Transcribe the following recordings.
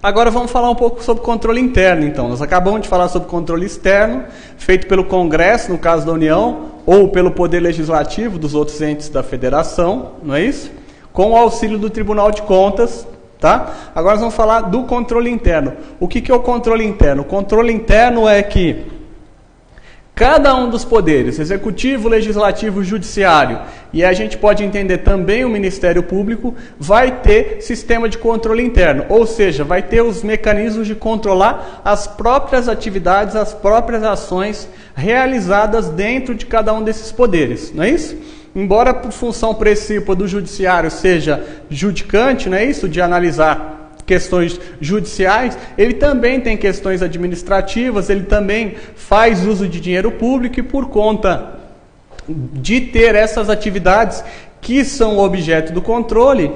Agora vamos falar um pouco sobre controle interno, então. Nós acabamos de falar sobre controle externo, feito pelo Congresso, no caso da União, ou pelo Poder Legislativo dos outros entes da Federação, não é isso? Com o auxílio do Tribunal de Contas, tá? Agora nós vamos falar do controle interno. O que é o controle interno? O controle interno é que cada um dos poderes, executivo, legislativo, judiciário, e a gente pode entender também o Ministério Público, vai ter sistema de controle interno, ou seja, vai ter os mecanismos de controlar as próprias atividades, as próprias ações realizadas dentro de cada um desses poderes, não é isso? Embora por função principal do judiciário seja judicante, não é isso? De analisar questões judiciais, ele também tem questões administrativas, ele também faz uso de dinheiro público e por conta de ter essas atividades que são objeto do controle,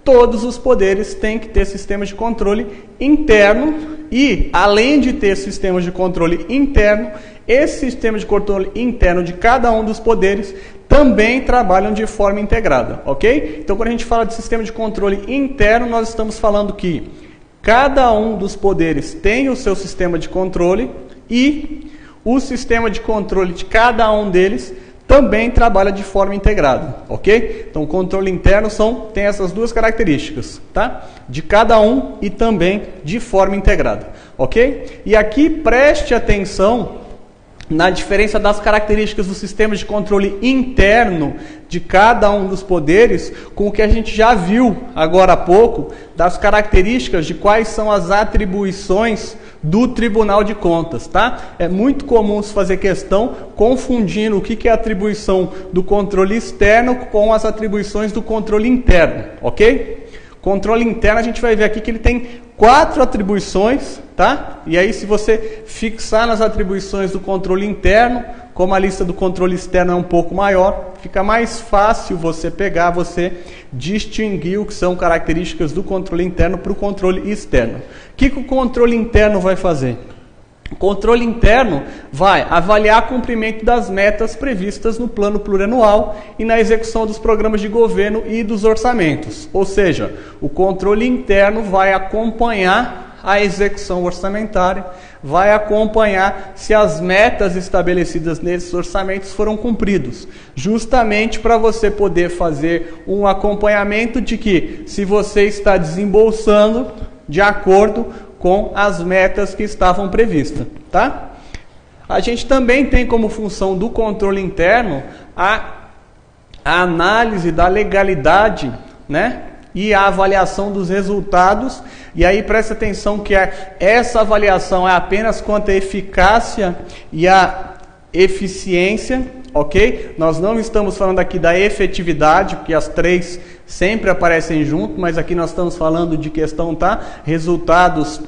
todos os poderes têm que ter sistemas de controle interno e, além de ter sistemas de controle interno, esse sistema de controle interno de cada um dos poderes também trabalham de forma integrada, ok? Então, quando a gente fala de sistema de controle interno, nós estamos falando que cada um dos poderes tem o seu sistema de controle e o sistema de controle de cada um deles também trabalha de forma integrada, ok? Então, o controle interno tem essas duas características, tá? De cada um e também de forma integrada, ok? E aqui preste atenção na diferença das características do sistema de controle interno de cada um dos poderes com o que a gente já viu agora há pouco das características de quais são as atribuições do Tribunal de Contas, tá? É muito comum se fazer questão confundindo o que é a atribuição do controle externo com as atribuições do controle interno, ok? Controle interno a gente vai ver aqui que ele tem 4 atribuições, tá? E aí se você fixar nas atribuições do controle interno, como a lista do controle externo é um pouco maior, fica mais fácil você distinguir o que são características do controle interno para o controle externo. O que o controle interno vai fazer? O controle interno vai avaliar o cumprimento das metas previstas no plano plurianual e na execução dos programas de governo e dos orçamentos. Ou seja, o controle interno vai acompanhar a execução orçamentária, vai acompanhar se as metas estabelecidas nesses orçamentos foram cumpridos, justamente para você poder fazer um acompanhamento de que se você está desembolsando de acordo com as metas que estavam previstas, tá? A gente também tem como função do controle interno a análise da legalidade, né? E a avaliação dos resultados. E aí presta atenção que essa avaliação é apenas quanto à eficácia e a eficiência, ok? Nós não estamos falando aqui da efetividade, porque as três sempre aparecem junto, mas aqui nós estamos falando de questão, tá? Resultados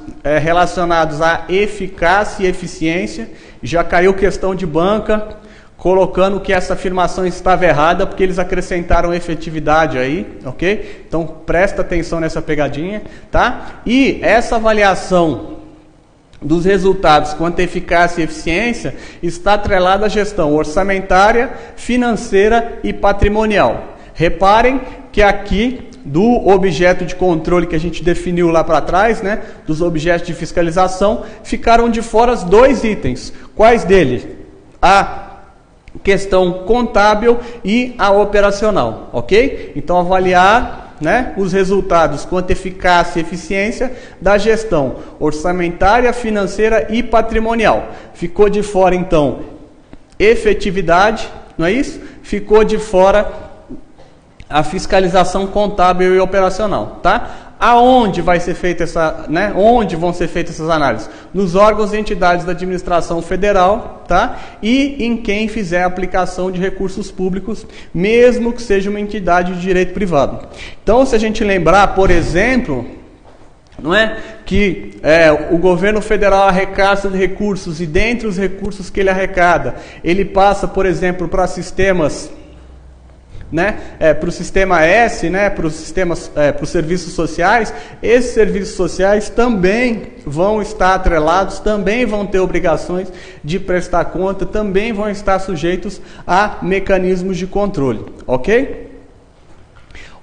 relacionados à eficácia e eficiência. Já caiu questão de banca, colocando que essa afirmação estava errada, porque eles acrescentaram efetividade aí, ok? Então presta atenção nessa pegadinha, tá? E essa avaliação dos resultados quanto à eficácia e eficiência está atrelada à gestão orçamentária, financeira e patrimonial. Reparem que aqui do objeto de controle que a gente definiu lá para trás, né, dos objetos de fiscalização, ficaram de fora 2 itens. Quais deles? A questão contábil e a operacional, ok? Então avaliar, né, os resultados quanto à eficácia e eficiência da gestão orçamentária, financeira e patrimonial. Ficou de fora então efetividade, não é isso? Ficou de fora a fiscalização contábil e operacional, tá? Aonde vai ser feita essa, né? Onde vão ser feitas essas análises? Nos órgãos e entidades da administração federal, tá? E em quem fizer aplicação de recursos públicos, mesmo que seja uma entidade de direito privado. Então, se a gente lembrar, por exemplo, não é que o governo federal arrecada recursos e dentre os recursos que ele arrecada, ele passa, por exemplo, para sistemas, né, para o sistema S, né, para os serviços sociais. Esses serviços sociais também vão estar atrelados, também vão ter obrigações de prestar conta, também vão estar sujeitos a mecanismos de controle, ok?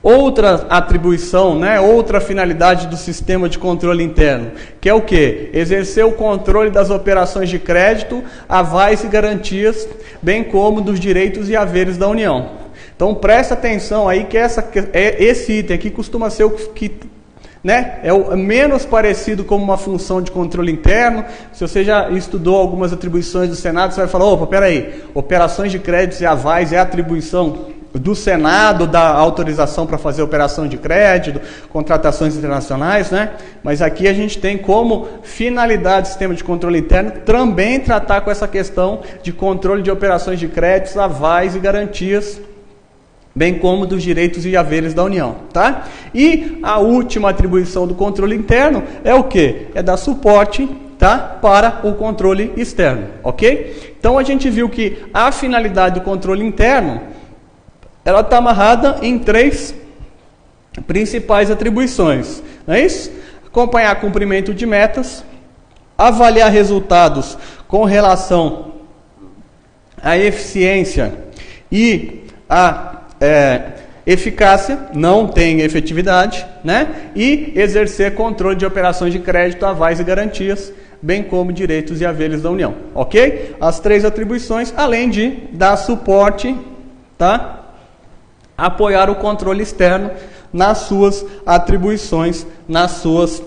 Outra atribuição, né, outra finalidade do sistema de controle interno, que é o quê? Exercer o controle das operações de crédito, avais e garantias, bem como dos direitos e haveres da União. Então presta atenção aí que esse item aqui costuma ser o que né, é o menos parecido como uma função de controle interno. Se você já estudou algumas atribuições do Senado, você vai falar, opa, peraí, operações de créditos e avais é atribuição do Senado, da autorização para fazer operação de crédito, contratações internacionais, né? Mas aqui a gente tem como finalidade do sistema de controle interno também tratar com essa questão de controle de operações de créditos, avais e garantias, bem como dos direitos e haveres da União, tá? E a última atribuição do controle interno é o quê? É dar suporte, tá? Para o controle externo, ok? Então a gente viu que a finalidade do controle interno, ela está amarrada em 3 principais atribuições, não é isso? Acompanhar cumprimento de metas, avaliar resultados com relação à eficiência e à eficácia, não tem efetividade, né? E exercer controle de operações de crédito, avais e garantias, bem como direitos e haveres da União, ok? As 3 atribuições, além de dar suporte, tá? Apoiar o controle externo nas suas atribuições, nas suas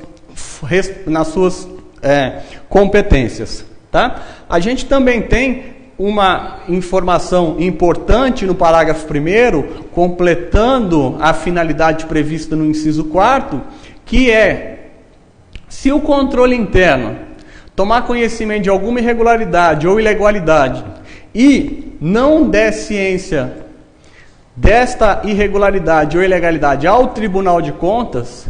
competências, tá? A gente também tem uma informação importante no parágrafo 1º, completando a finalidade prevista no inciso 4º, que é, se o controle interno tomar conhecimento de alguma irregularidade ou ilegalidade e não der ciência desta irregularidade ou ilegalidade ao Tribunal de Contas,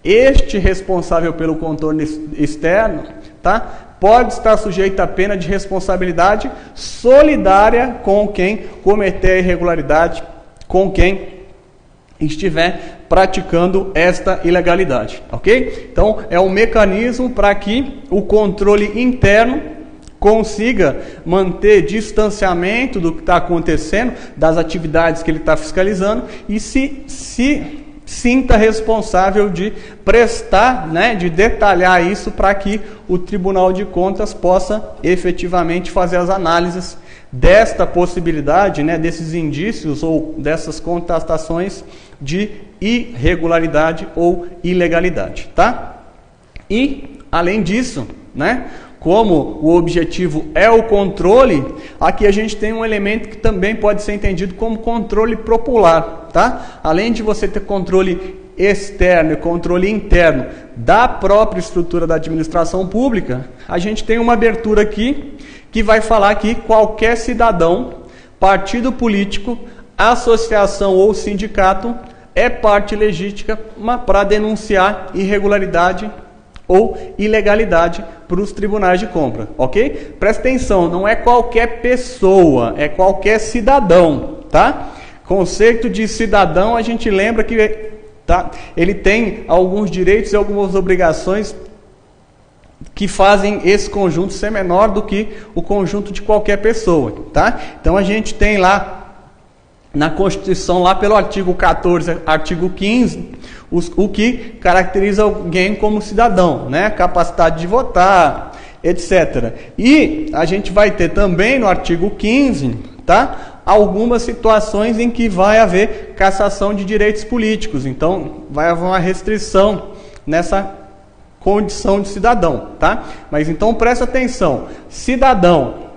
este responsável pelo controle externo, tá, pode estar sujeito à pena de responsabilidade solidária com quem cometer a irregularidade, com quem estiver praticando esta ilegalidade, ok? Então, é um mecanismo para que o controle interno consiga manter distanciamento do que está acontecendo, das atividades que ele está fiscalizando, e se sinta responsável de prestar, né, de detalhar isso para que o Tribunal de Contas possa efetivamente fazer as análises desta possibilidade, né, desses indícios ou dessas contestações de irregularidade ou ilegalidade, tá? E, além disso, né, como o objetivo é o controle, aqui a gente tem um elemento que também pode ser entendido como controle popular, tá? Além de você ter controle externo e controle interno da própria estrutura da administração pública, a gente tem uma abertura aqui que vai falar que qualquer cidadão, partido político, associação ou sindicato é parte legítima para denunciar irregularidade ou ilegalidade para os tribunais de compra, ok? Presta atenção, não é qualquer pessoa, é qualquer cidadão, tá? Conceito de cidadão, a gente lembra que tá, ele tem alguns direitos e algumas obrigações que fazem esse conjunto ser menor do que o conjunto de qualquer pessoa, tá? Então a gente tem lá na Constituição, lá pelo artigo 14, artigo 15, o que caracteriza alguém como cidadão, né? Capacidade de votar, etc. E a gente vai ter também no artigo 15, tá? Algumas situações em que vai haver cassação de direitos políticos. Então, vai haver uma restrição nessa condição de cidadão, tá? Mas então presta atenção, cidadão,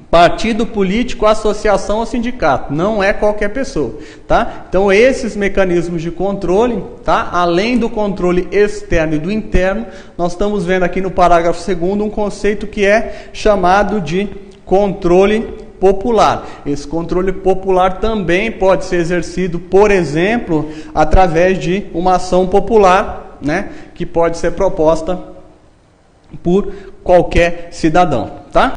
partido político, associação ou sindicato, não é qualquer pessoa, tá? Então esses mecanismos de controle, tá? Além do controle externo e do interno, nós estamos vendo aqui no parágrafo 2º um conceito que é chamado de controle popular. Esse controle popular também pode ser exercido, por exemplo, através de uma ação popular, né? Que pode ser proposta por qualquer cidadão, tá?